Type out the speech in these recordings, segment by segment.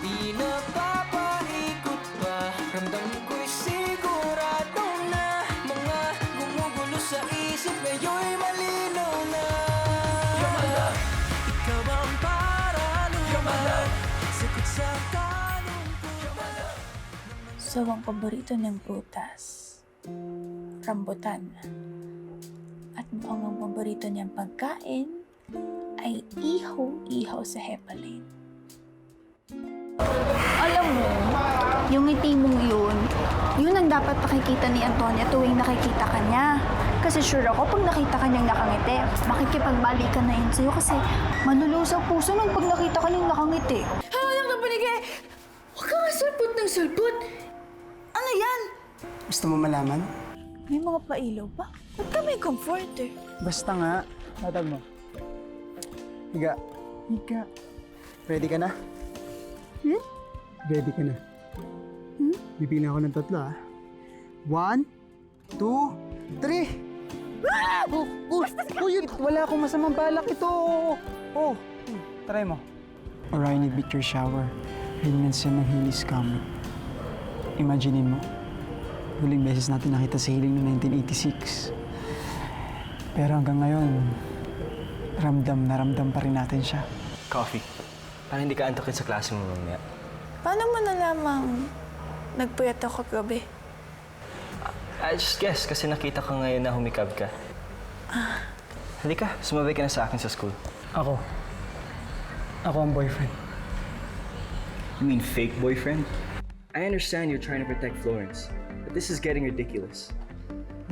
Di napapaikot pa, ramdam ko'y sigurado na mga gumugulo sa isip ngayon'y malinaw na. You're my love. Ikaw ang paralo. You're my love. Sagot sa kalungkot. You're my love. So, ang paborito niyang prutas, rambutan. At mukhang ang paborito niyang pagkain ay ihaw-ihaw sa hepaline. Alam mo, yung ngiti mong yun ang dapat nakikita ni Antonia tuwing nakikita ka niya. Kasi sure ako, pag nakita ka niyang nakangiti, makikipagbalikan na yun sa'yo kasi manulusaw puso nung pag nakita ka niyang nakangiti. Halang ka panigay! Huwag ka nga salpot ng salpot! Ano yan? Gusto mo malaman? May mga pailaw ba? Ba't ka may comforter? Basta nga. Tatag mo. Higa. Higa. Ready ka na? Ready ka na? Bibigyan ako ng 3, ah. 1, 2, 3! Wala akong masamang balak ito! Oh, try mo. Orion, beat your shower. Hinansan ng hilis kami. Imaginin mo, huling beses natin nakita sa hiling noong 1986. Pero hanggang ngayon, ramdam na ramdam pa rin natin siya. Coffee. Parang hindi ka antokin sa klase mo mamaya. Paano mo nalamang nagpuyat ako kagabi? I just guess kasi nakita ko ngayon na humikab ka. Halika, sumabay ka na sa akin sa school. Ako ang boyfriend. You mean fake boyfriend? I understand you're trying to protect Florence, but this is getting ridiculous.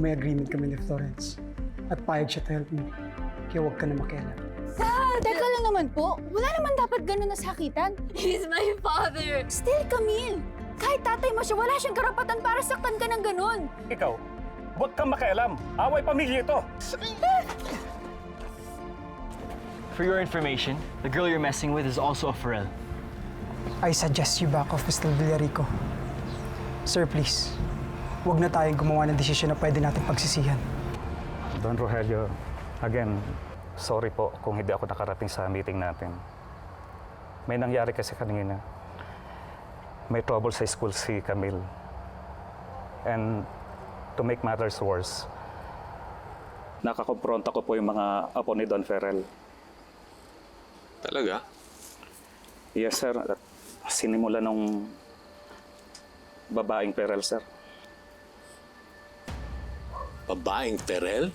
May agreement kami ni Florence. At payag siya to help me. Kaya huwag ka na makialam. Teka lang naman po. Wala naman dapat ganun na sakitan. He's my father! Still, Camille. Kahit tatay mo siya, wala siyang karapatan para saktan ka ng ganun. Ikaw, huwag kang makialam. Away pamilya ito. For your information, the girl you're messing with is also a Pharrell. I suggest you back off, Mr. Villarico. Sir, please. Huwag na tayong gumawa ng desisyon na pwede natin pagsisihan. Don Rogelio, again, sorry po kung hindi ako nakarating sa meeting natin. May nangyari kasi kanina. May trouble sa school si Camille. And to make matters worse, nakakompronta ko po yung mga apo ni Don Ferrell. Talaga? Yes, sir. At sinimula nung babaeng Ferrell, sir. Babaeng Perel?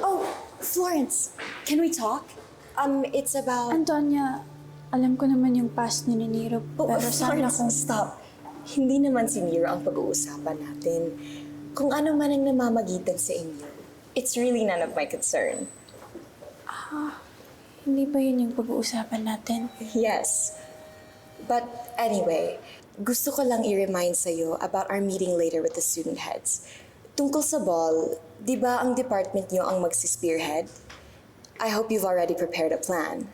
Oh, Florence, can we talk? It's about... Antonia, alam ko naman yung past ni Nero, pero sana Florence, kung... stop. Hindi naman si Nero ang pag-uusapan natin. Kung ano man ang namamagitan sa inyo, it's really none of my concern. Hindi ba yun yung pag-uusapan natin? Yes. But anyway, gusto ko lang i-remind sa'yo about our meeting later with the student heads. Tungkol sa ball, di ba ang department niyo ang magsi-spearhead? I hope you've already prepared a plan.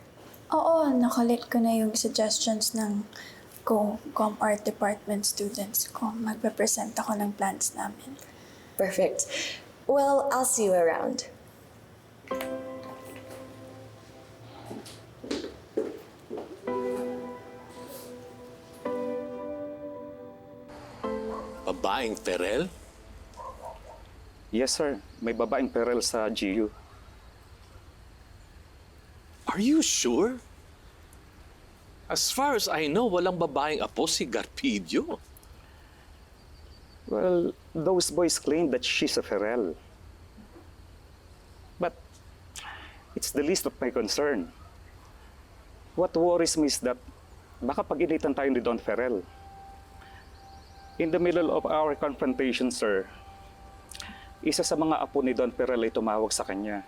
Oo, nakalit ko na yung suggestions ng com art department students ko. Magpe-present ako ng plans namin. Perfect. Well, I'll see you around. Babaeng Perel? Yes, sir. May babaeng Ferrell sa GU. Are you sure? As far as I know, walang babaeng apo si Garpidio. Well, those boys claim that she's a Ferrell. But It's the least of my concern. What worries me is that baka pag-initan tayo ni Don Ferrell. In the middle of our confrontation, sir, isa sa mga apo ni Don Ferrell ay tumawag sa kanya.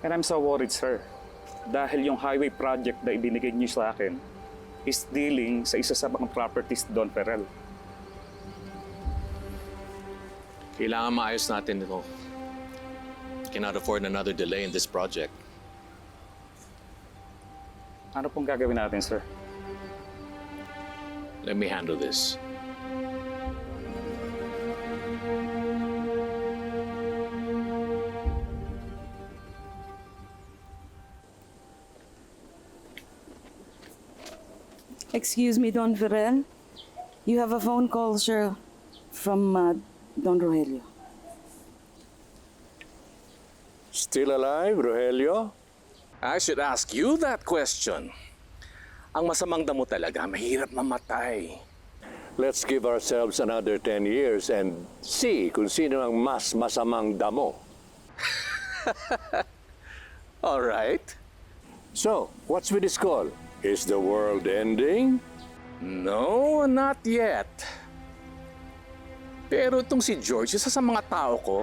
And I'm so worried, sir. Dahil yung highway project na ibinigay niyo sa akin is dealing sa isa sa mga properties ni Don Ferrell. Kailangan maayos natin ito. Cannot afford another delay in this project. Ano pong gagawin natin, sir? Let me handle this. Excuse me, Don Ferrell. You have a phone call, sir, from Don Rogelio. Still alive, Rogelio? I should ask you that question. Ang masamang damo talaga, mahirap mamatay. Let's give ourselves another 10 years and see kung sino ang mas masamang damo. All right. So, what's with this call? Is the world ending? No, not yet. Pero itong si George, isa sa mga tao ko,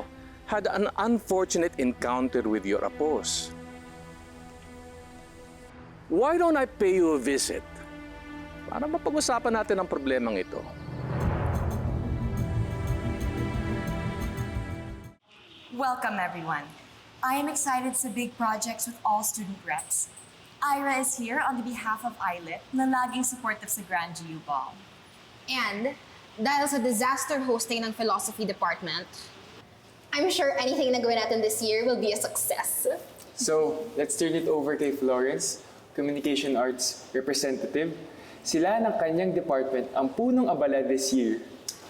had an unfortunate encounter with your apos. Why don't I pay you a visit? Para mapag-usapan natin ang problemang ito. Welcome, everyone. I am excited sa big projects with all student reps. Ira is here on the behalf of ILIT na laging supportive sa Grand GU Ball. And dahil sa disaster hosting ng philosophy department, I'm sure anything na gawin natin this year will be a success. So, let's turn it over kay Florence, Communication Arts Representative. Sila ng kanyang department ang punong abala this year.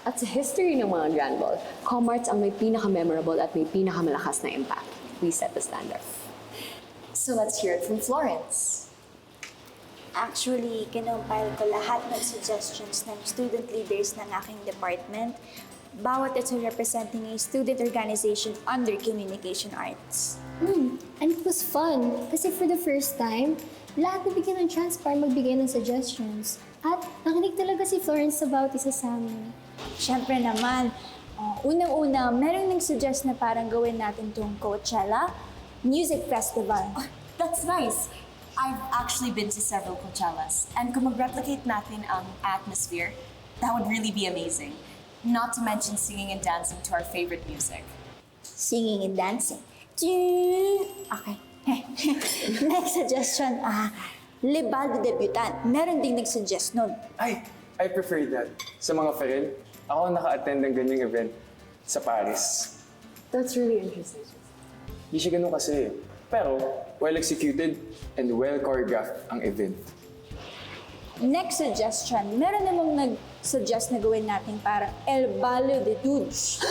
At sa history ng mga Grand Ball, ComArts ang may pinaka-memorable at may pinaka-malakas na impact. We set the standard. So let's hear it from Florence. Actually, kinumpile ko lahat ng suggestions ng student leaders ng aking department. Bawat ito representing a student organization under communication arts. And it was fun kasi for the first time, lahat nabigyan ng chance para magbigay ng suggestions. At nakinig talaga si Florence sa bawat isa sa amin. Siyempre naman, unang-una, merong nag-suggest na parang gawin natin tong Coachella Music Festival. That's nice. I've actually been to several Coachellas, and kung mag-replicate natin ang atmosphere, that would really be amazing. Not to mention singing and dancing to our favorite music. Singing and dancing. Okay. Next suggestion, Libal de Debutant. Meron ding nag-suggest nun. Ay, I prefer that. Sa mga friend, ako naka-attend ng ganyang event sa Paris. That's really interesting. Hindi siya ganun kasi. Pero, well-executed and well-choreographed ang event. Next suggestion, meron namang nag-suggest na gawin natin parang El Balo de Dudes.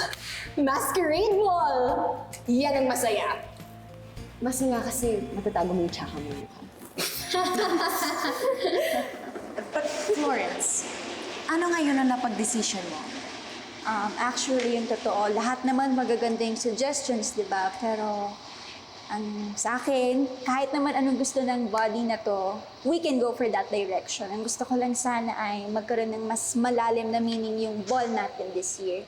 Masquerade Ball! Yan ang masaya. Masaya kasi matatago mo yung tsaka mo mukha. But Florence, ano ngayon ang napag-decision mo? Actually, yung totoo, lahat naman magaganda yung suggestions, di ba? Pero ang sa akin, kahit naman anong gusto ng body na to, we can go for that direction. Ang gusto ko lang sana ay magkaroon ng mas malalim na meaning yung ball natin this year.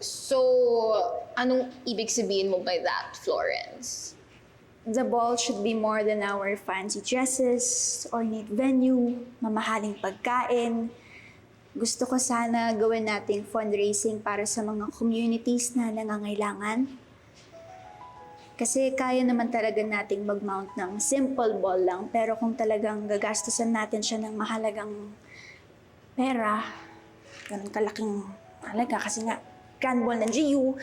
So, anong ibig sabihin mo by that, Florence? The ball should be more than our fancy dresses, ornate venue, mamahaling pagkain. Gusto ko sana gawin natin fundraising para sa mga communities na nangangailangan. Kasi kaya naman talaga nating mag-mount ng simple ball lang, pero kung talagang gagastusan natin siya ng mahalagang pera, ganun kalaking halaga kasi nga grand ball ng GU,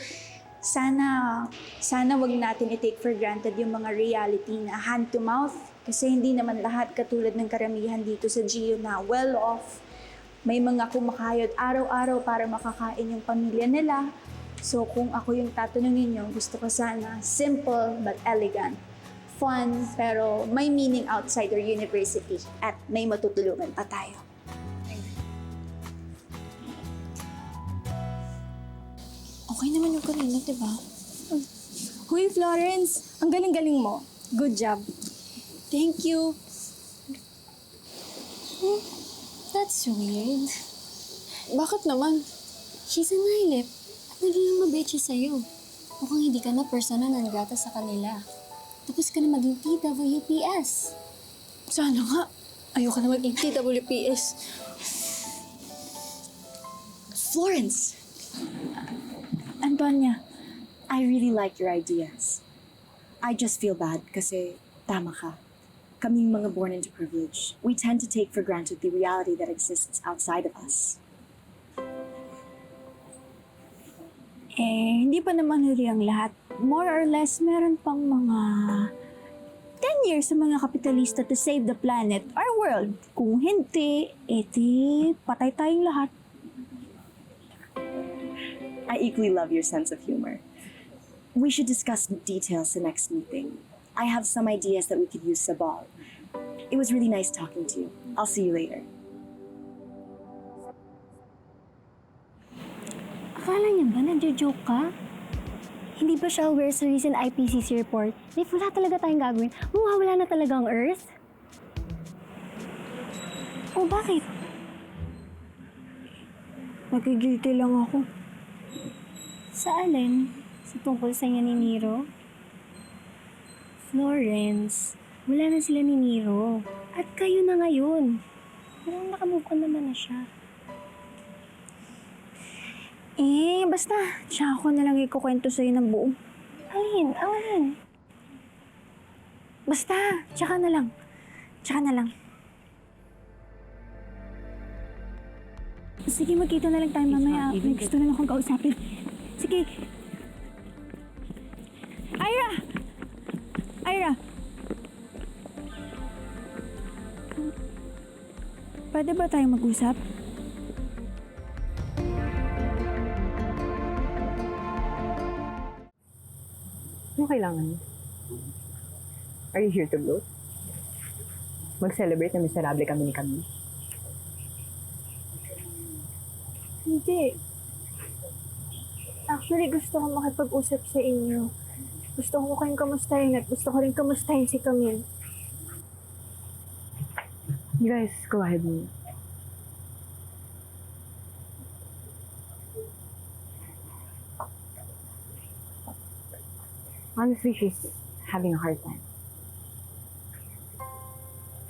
sana wag natin i-take for granted yung mga reality na hand to mouth kasi hindi naman lahat katulad ng karamihan dito sa GU na well off. May mga kumakayod araw-araw para makakain yung pamilya nila. So kung ako yung tatanungin nyo, gusto ko sana simple but elegant. Fun, pero may meaning outside our university at may matutulungan pa tayo. Okay naman yung kanina, diba? Huy, Florence! Ang galing-galing mo. Good job. Thank you. That's weird. Bakit naman? She's an eyelip. At naging mabait siya sa'yo. Mukhang hindi ka na persona non grata sa kanila. Tapos ka na maging TWPS. Sana nga. Ayoko na maging TWPS. Florence! Antonia, I really like your ideas. I just feel bad kasi tama ka. Kaming mga born into privilege, we tend to take for granted the reality that exists outside of us. Hindi pa naman huli ang lahat. More or less, meron pang mga 10 years sa mga kapitalista to save the planet, our world. Kung hindi, patay tayong lahat. I equally love your sense of humor. We should discuss details the next meeting. I have some ideas that we could use sa ball. It was really nice talking to you. I'll see you later. Akala niya ba nagjo-joke ka? Hindi ba siya aware sa recent IPCC report? If wala talaga tayong gagawin, mawawala na talaga ang Earth? O bakit? Nagigilty lang ako. Sa alin? Sa tungkol sa inyo ni Nero? Florence, wala na sila ni Nero. At kayo na ngayon. Parang nakamove on naman na siya. Basta, tsaka ako na lang ikukwento sa'yo ng buo. Alin? Basta, tsaka na lang. Sige, magkita na lang tayo mamaya. May gusto na lang akong kausapin. Sige. Ira! Pwede ba tayong mag-usap? Ano kailangan mo? Are you here to gloat? Mag-celebrate na miserable kami ni Camille? Hindi. Actually, gusto ko makipag-usap sa inyo. Gusto ko kayong kamustahin at gusto ko rin kamustahin si Camille. You guys, go ahead muna. Honestly, she's having a hard time.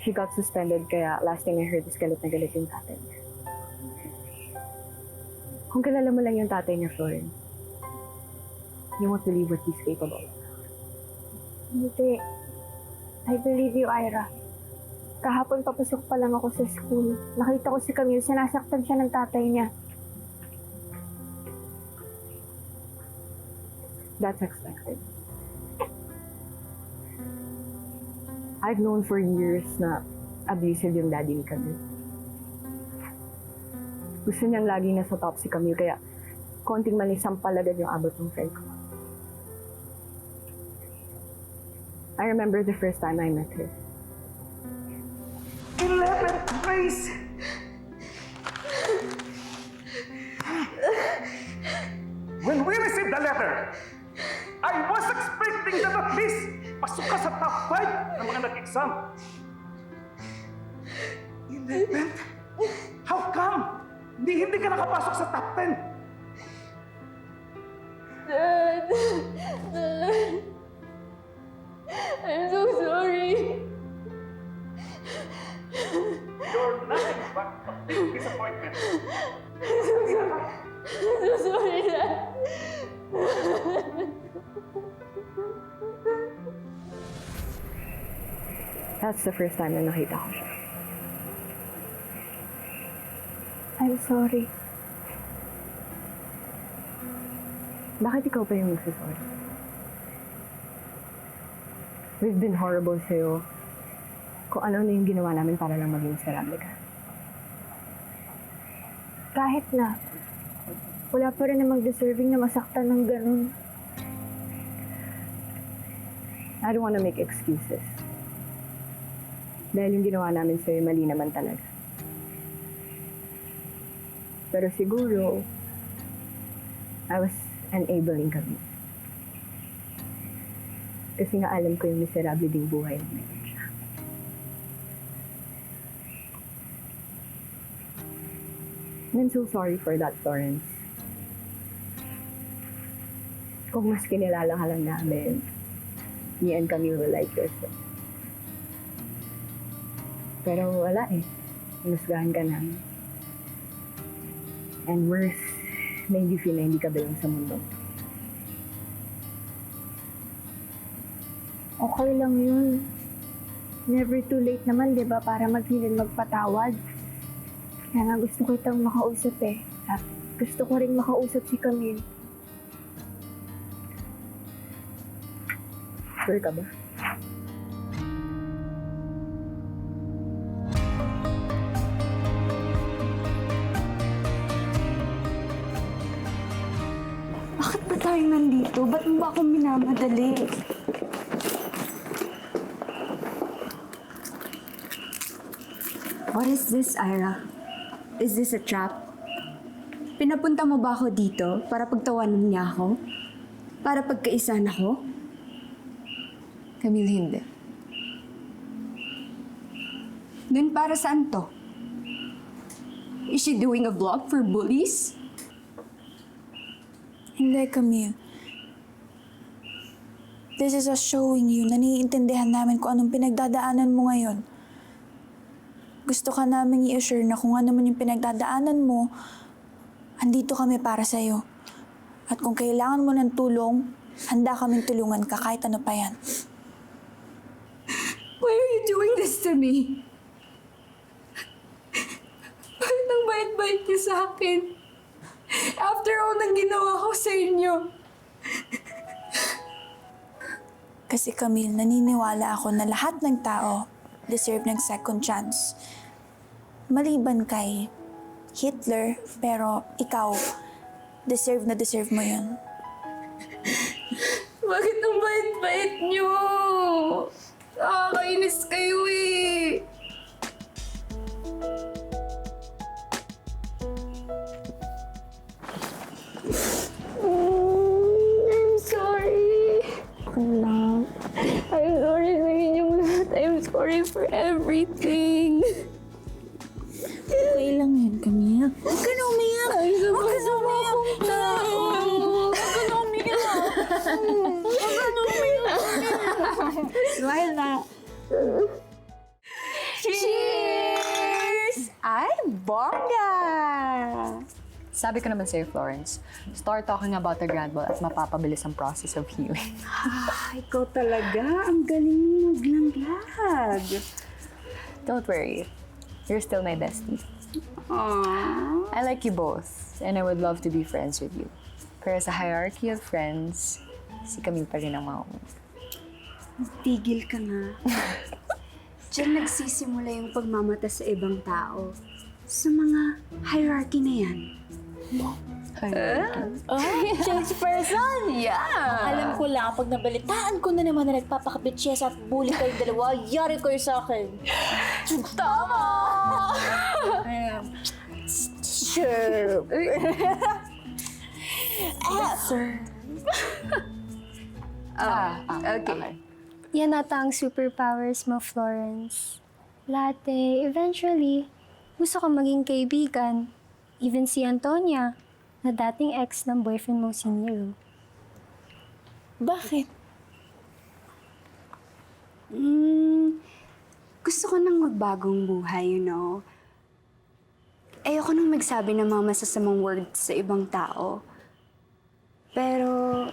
She got suspended, kaya last thing I heard is galit na galit yung tatay niya. Kung kilala mo lang yung tatay niya, Florence, you won't believe what he's capable of. Hindi. I believe you, Ira. Kahapon papasok pa lang ako sa school. Nakita ko si Camille, sinasaktan siya ng tatay niya. That's expected. I've known for years na abusive yung daddy ni Camille. Gusto niyang lagi nasa top si Camille, kaya konting mali sampalagad yung abot ng friend ko. I remember the first time I met her. 11th place! When we received the letter, I was expecting that at least pasok ka sa top 5 ng mga nag-exam. 11th? How come? Hindi ka nakapasok sa top 10. Dad! I'm so sorry. You're nothing but a big disappointment. I'm so sorry, Dad. That's the first time na nakita ko siya. I'm sorry. Bakit ikaw pa yung magsasorry? We've been horrible sa'yo. Kung ano na yung ginawa namin para lang maging miserable ka. Kahit na, wala pa rin namang deserving na masaktan ng ganun. I don't wanna make excuses. Dahil yung ginawa namin sa'yo, mali naman talaga. Pero siguro, I was enabling kami. Kasi nga alam ko yung miserable ding buhay na meron siya. And I'm so sorry for that, Florence. Kung mas kinilala ka lang namin, me and Camille will like yourself. Pero wala eh. Hinusgahan ka namin. And worse, may feel na hindi ka belong sa mundo. Okay lang yun. Never too late naman, di ba, para maghiling magpatawad. Kaya nga gusto ko itang makausap eh. At gusto ko rin makausap si Camille. Sure ka ba? Bakit ba tayo nandito? Ba't mo ba ako minamadali? What is this, Ira? Is this a trap? Pinapunta mo ba ako dito para pagtawanan niya ako? Para pagkaisahan ako? Camille, hindi. Then para saan to? Is she doing a vlog for bullies? Hindi, Camille. This is us showing you na naiintindihan namin kung anong pinagdadaanan mo ngayon. Gusto ka namin i-assure na kung ano man yung pinagdadaanan mo, andito kami para sa'yo. At kung kailangan mo ng tulong, handa kaming tulungan ka kahit ano pa yan. Why are you doing this to me? Bakit ang bait-bait niyo sa akin? After all nang ginawa ko sa inyo. Kasi Camille, naniniwala ako na lahat ng tao deserve ng second chance. Maliban kay Hitler, pero ikaw, deserve na deserve mo yun. Bakit ang bait-bait niyo? Nakakainis kayo eh. I'm sorry. Alam. I'm sorry sa inyong lahat. I'm sorry for everything. Okay lang yun, Camille. Huwag ka na umiyak! Huwag ka na umiyak! Huwag ka na umiyak! Huwag ka na umiyak! Smile na. Cheers! Ay, bongga! Sabi ko naman sa'yo, Florence, start talking about the grand ball at mapapabilis ang process of healing. Ikaw talaga. Ang galing maglanglag. Don't worry. You're still my bestie. Aww. I like you both, and I would love to be friends with you. Pero sa hierarchy of friends, si Camille pa rin ang mauna. Tigil ka nga. Diyan nagsisimula yung pagmamata sa ibang tao. Sa mga hierarchy na yan. Change person! Yeah! Alam ko lang, pag nabalitaan ko na naman na nagpapakabit siya at bully kayong dalawa, yari kayo sa akin. Tama! Sure. Sir. Okay. Yan ata ang superpowers mo, Florence. Latte, eventually, gusto ko maging kaibigan. Even si Antonia, na dating ex ng boyfriend mo si Nero. Bakit? Gusto ko nang magbagong buhay, you know. Ayoko nang magsabi ng mga masasamang words sa ibang tao. Pero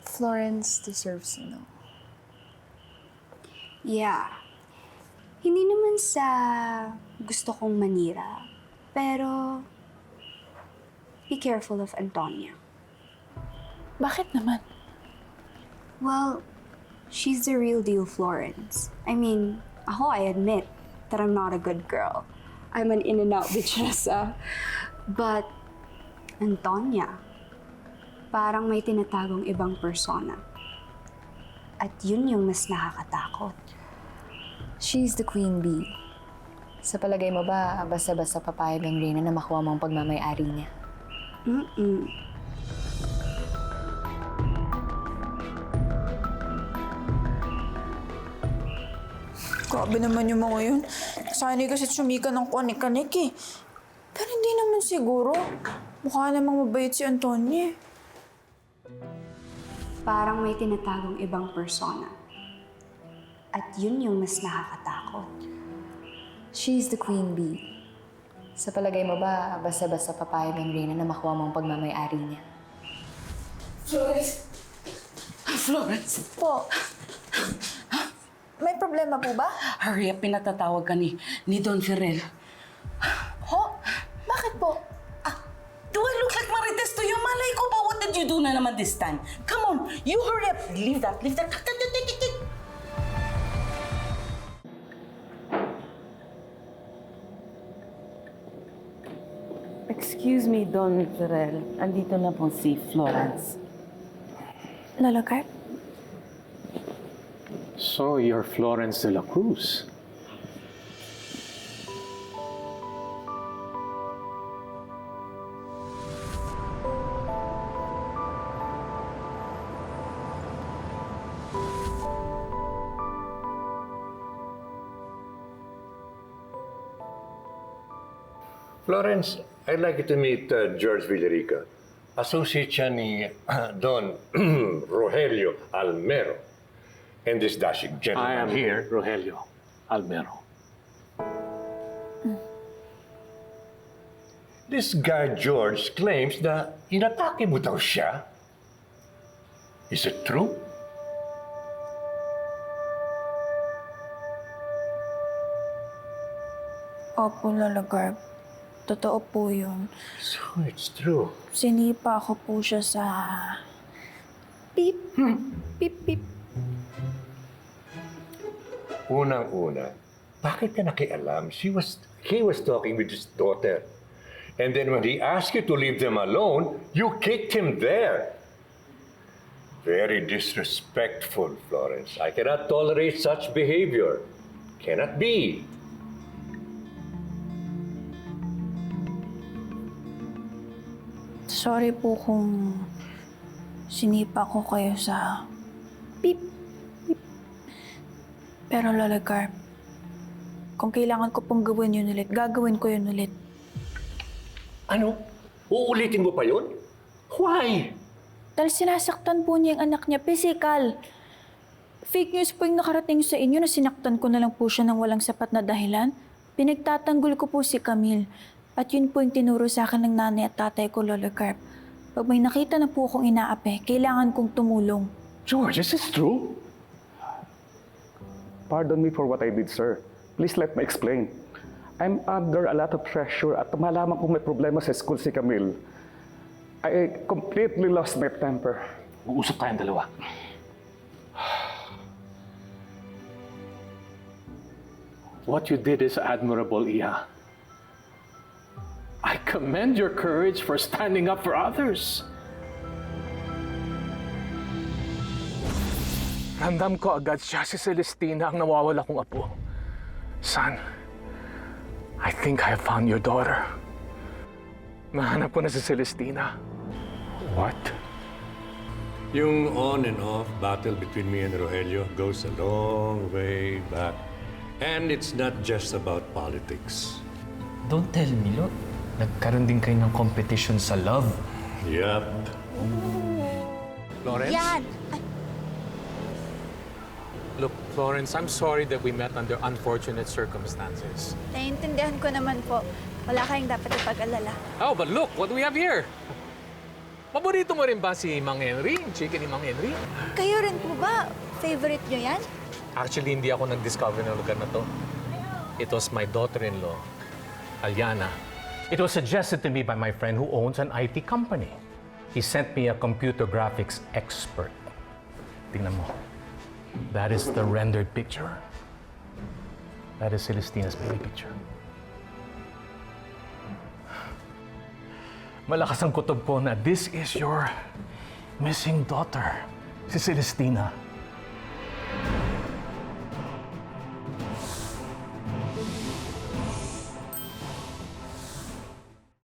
Florence deserves to know. yeah. Hindi naman sa gusto kong manira. Pero be careful of Antonia. Bakit naman? Well, she's the real deal, Florence. I mean, I admit that I'm not a good girl. I'm an in-and-out bitchesa. But Antonia, parang may tinatagong ibang persona. At yun yung mas nakakatakot. She's the queen bee. Sa palagay mo ba, basta-basta papayag ang Reyna na makuha mo ang pagmamay-ari niya? Grabe naman yung mga yun. Sanay kasi tsumika ng kanik-kanik eh. Pero hindi naman siguro. Mukha namang mabait si Antonia. Parang may tinatagong ibang persona. At yun yung mas nakakatakot. She's the queen bee. Sa palagay mo ba, basta-basta papayag ang Reyna na makuha mo ang pagmamayari niya? Florence! Florence! Po. May problema po ba? Hurry up, pinatatawag ka ni Don Ferrer. Ho? Bakit po? Do I look like Marites to you? Malay ko ba? What did you do na naman this time? Come on, you hurry up. Leave that. Excuse me, Don Ferrer. Andito na po si Florence. Lola Carp? So, you're Florence de la Cruz. Florence, I'd like you to meet George Villarica. Associate siya ni Don Rogelio Almero. And this dashing I gentleman am here. Rogelio Almero. This guy George claims na inatake mo daw siya. Is it true? Opo, Lola Carp. Totoo po yun. So it's true. Sinipa ko po siya sa... Beep. Beep, beep. Unang-una, bakit ka nakialam? He was talking with his daughter. And then when he asked you to leave them alone, you kicked him there. Very disrespectful, Florence. I cannot tolerate such behavior. Cannot be. Sorry po kung sinipa ko kayo sa beep, beep. Pero Lola Carp, kung kailangan ko pong gawin yun ulit, gagawin ko yun ulit. Ano? Uulitin mo pa yun? Why? Dahil sinasaktan po niya yung anak niya, physical. Fake news po yung nakarating sa inyo na sinaktan ko na lang po siya ng walang sapat na dahilan. Pinagtatanggol ko po si Camille. At yun po yung tinuro sa akin ng nanay at tatay ko, Lola Carp. Pag may nakita na po akong inaapi, kailangan kong tumulong. George, is this true? Pardon me for what I did, sir. Please let me explain. I'm under a lot of pressure at malaman kong may problema sa school si Camille. I completely lost my temper. Uusap tayong dalawa. What you did is admirable, Iha. I commend your courage for standing up for others. Ramdam ko agad siya si Celestina ang nawawala kong apo. Son, I think I have found your daughter. Nahanap ko na si Celestina. What? Yung on and off battle between me and Rogelio goes a long way back. And it's not just about politics. Don't tell me, look. Nagkaroon din kayo ng competition sa love. Yup. Florence? Yan! Look, Florence, I'm sorry that we met under unfortunate circumstances. Naiintindihan ko naman po. Wala kayong dapat ipag-alala. Oh, but look, what do we have here? Paborito mo rin ba si Mang Henry? Yung chicken ni Mang Henry? Kayo rin po ba? Favorite nyo yan? Actually, hindi ako nag-discover ng lugar na to. It was my daughter-in-law, Aliana. It was suggested to me by my friend who owns an IT company. He sent me a computer graphics expert. Tingnan mo. That is the rendered picture. That is Celestina's baby picture. Malakas ang kutob ko na this is your missing daughter, si Celestina.